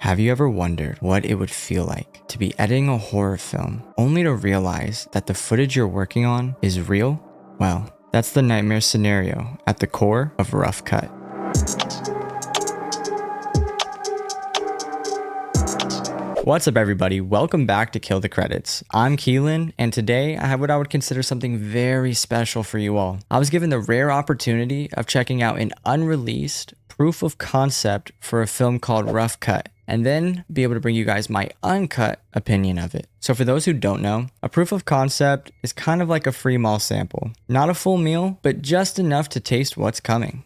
Have you ever wondered what it would feel like to be editing a horror film only to realize that the footage you're working on is real? Well, that's the nightmare scenario at the core of Rough Cut. What's up everybody, welcome back to Kill the Credits. I'm Keelan, and today I have what I would consider something very special for you all. I was given the rare opportunity of checking out an unreleased proof of concept for a film called Rough Cut, and then be able to bring you guys my uncut opinion of it. So for those who don't know, a proof of concept is kind of like a free mall sample. Not a full meal, but just enough to taste what's coming.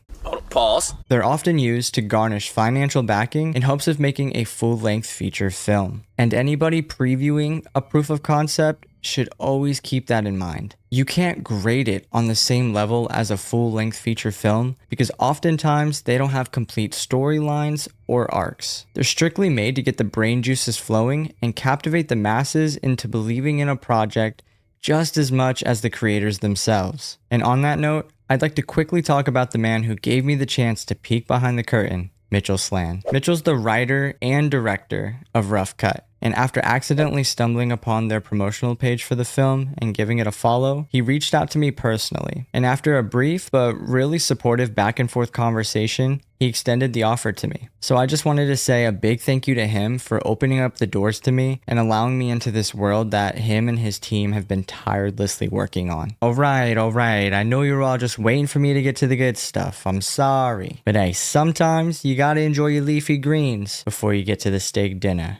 Pause. They're often used to garnish financial backing in hopes of making a full-length feature film. And anybody previewing a proof of concept should always keep that in mind. You can't grade it on the same level as a full-length feature film because oftentimes they don't have complete storylines or arcs. They're strictly made to get the brain juices flowing and captivate the masses into believing in a project just as much as the creators themselves. And on that note, I'd like to quickly talk about the man who gave me the chance to peek behind the curtain, Mitchell Slan. Mitchell's the writer and director of Rough Cut. And after accidentally stumbling upon their promotional page for the film and giving it a follow, he reached out to me personally. And after a brief but really supportive back and forth conversation, he extended the offer to me. So I just wanted to say a big thank you to him for opening up the doors to me and allowing me into this world that him and his team have been tirelessly working on. All right. I know you're all just waiting for me to get to the good stuff. I'm sorry. But hey, sometimes you gotta enjoy your leafy greens before you get to the steak dinner.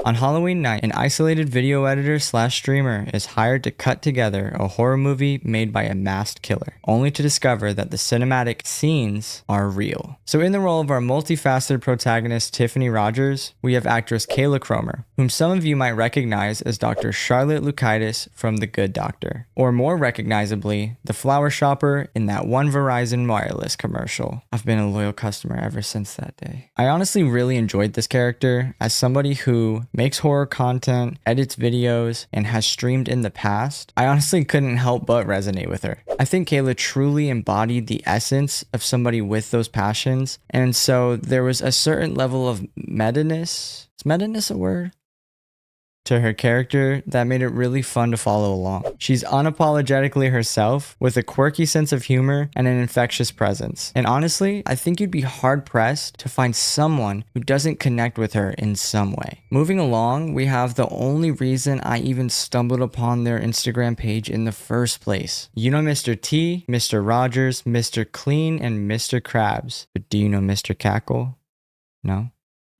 On Halloween night, an isolated video editor / streamer is hired to cut together a horror movie made by a masked killer, only to discover that the cinematic scenes are real. So in the role of our multifaceted protagonist Tiffany Rodgers, we have actress Kayla Cromer, whom some of you might recognize as Dr. Charlotte Lucaitis from The Good Doctor, or more recognizably, the flower shopper in that one Verizon wireless commercial. I've been a loyal customer ever since that day. I honestly really enjoyed this character as somebody who makes horror content, edits videos, and has streamed in the past. I honestly couldn't help but resonate with her. I think Kayla truly embodied the essence of somebody with those passions, and so there was a certain level of meta-ness. Is meta-ness a word? To her character that made it really fun to follow along. She's unapologetically herself with a quirky sense of humor and an infectious presence. And honestly, I think you'd be hard pressed to find someone who doesn't connect with her in some way. Moving along, we have the only reason I even stumbled upon their Instagram page in the first place. You know Mr. T, Mr. Rogers, Mr. Clean, and Mr. Krabs. But do you know Mr. Cackle? No?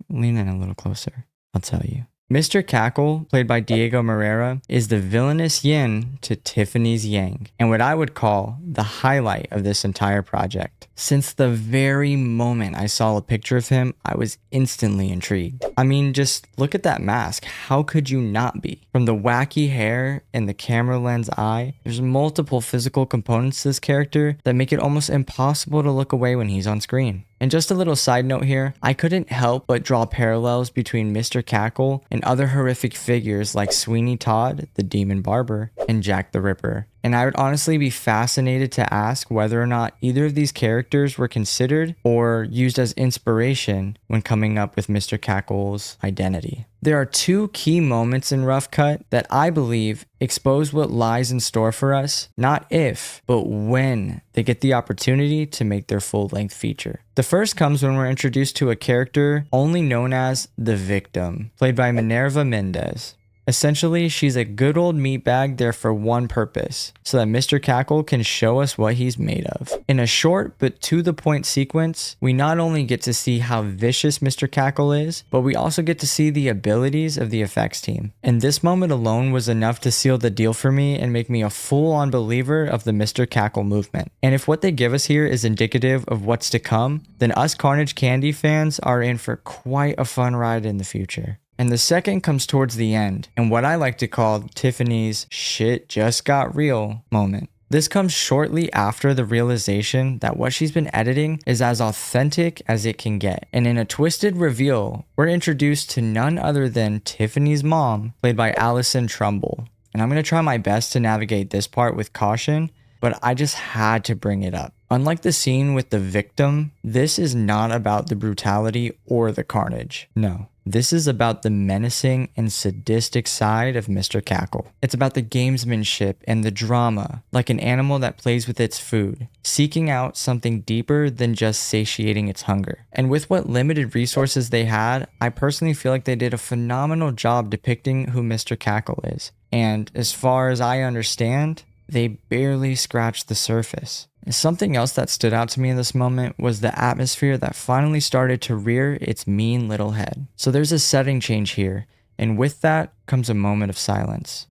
Lean in a little closer. I'll tell you. Mr. Cackle, played by Diego Maureira, is the villainous yin to Tiffany's yang, and what I would call the highlight of this entire project. Since the very moment I saw a picture of him, I was instantly intrigued. I mean, just look at that mask. How could you not be? From the wacky hair and the camera lens eye, there's multiple physical components to this character that make it almost impossible to look away when he's on screen. And just a little side note here, I couldn't help but draw parallels between Mr. Cackle and other horrific figures like Sweeney Todd, the Demon Barber, and Jack the Ripper. And I would honestly be fascinated to ask whether or not either of these characters were considered or used as inspiration when coming up with Mr. Cackle's identity. There are two key moments in Rough Cut that I believe expose what lies in store for us, not if, but when they get the opportunity to make their full-length feature. The first comes when we're introduced to a character only known as the Victim, played by Minerva Mendez. Essentially, she's a good old meatbag there for one purpose, so that Mr. Cackle can show us what he's made of. In a short but to-the-point sequence, we not only get to see how vicious Mr. Cackle is, but we also get to see the abilities of the effects team. And this moment alone was enough to seal the deal for me and make me a full-on believer of the Mr. Cackle movement. And if what they give us here is indicative of what's to come, then us Carnage Candy fans are in for quite a fun ride in the future. And the second comes towards the end, and what I like to call Tiffany's shit just got real moment. This comes shortly after the realization that what she's been editing is as authentic as it can get. And in a twisted reveal, we're introduced to none other than Tiffany's mom, played by Allison Trumbull. And I'm going to try my best to navigate this part with caution, but I just had to bring it up. Unlike the scene with the victim, this is not about the brutality or the carnage. No. This is about the menacing and sadistic side of Mr. Cackle. It's about the gamesmanship and the drama, like an animal that plays with its food, seeking out something deeper than just satiating its hunger. And with what limited resources they had, I personally feel like they did a phenomenal job depicting who Mr. Cackle is. And as far as I understand, they barely scratched the surface. Something else that stood out to me in this moment was the atmosphere that finally started to rear its mean little head. So there's a setting change here, and with that comes a moment of silence,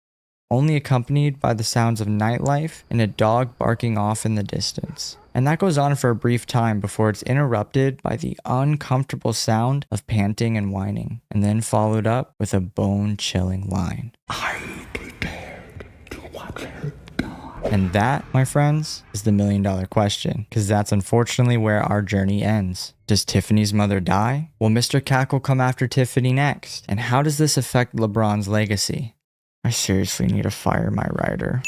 only accompanied by the sounds of nightlife and a dog barking off in the distance. And that goes on for a brief time before it's interrupted by the uncomfortable sound of panting and whining, and then followed up with a bone-chilling line. "Are you prepared to watch her?" And that, my friends, is the million-dollar question, because that's unfortunately where our journey ends. Does Tiffany's mother die? Will Mr. Cackle come after Tiffany next? And how does this affect LeBron's legacy? I seriously need to fire my writer.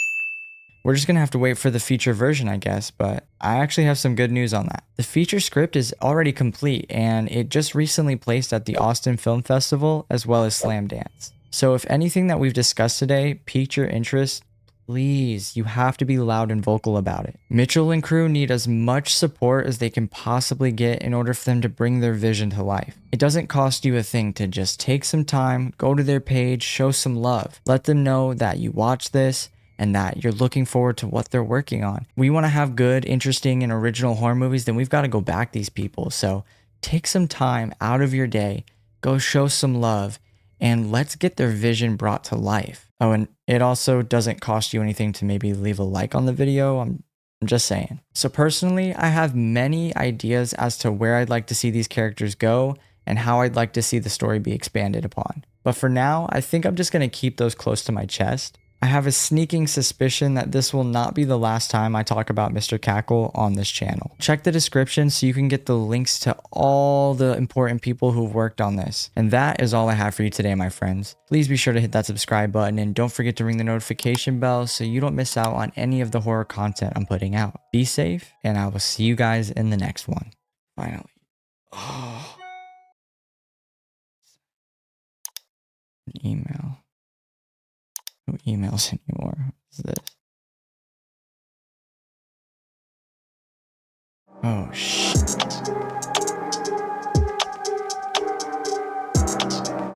We're just going to have to wait for the feature version, I guess, but I actually have some good news on that. The feature script is already complete, and it just recently placed at the Austin Film Festival as well as Slam Dance. So if anything that we've discussed today piqued your interest, please, you have to be loud and vocal about it. Mitchell and crew need as much support as they can possibly get in order for them to bring their vision to life. It doesn't cost you a thing to just take some time, go to their page, show some love. Let them know that you watch this and that you're looking forward to what they're working on. We want to have good, interesting, and original horror movies, then we've got to go back these people. So take some time out of your day, go show some love, and let's get their vision brought to life. Oh, and it also doesn't cost you anything to maybe leave a like on the video. I'm just saying. So personally, I have many ideas as to where I'd like to see these characters go and how I'd like to see the story be expanded upon. But for now, I think I'm just going to keep those close to my chest. I have a sneaking suspicion that this will not be the last time I talk about Mr. Cackle on this channel. Check the description so you can get the links to all the important people who've worked on this. And that is all I have for you today, my friends. Please be sure to hit that subscribe button and don't forget to ring the notification bell so you don't miss out on any of the horror content I'm putting out. Be safe, and I will see you guys in the next one. Finally. Oh. An email. Who emails anymore? What is this? Oh, shit.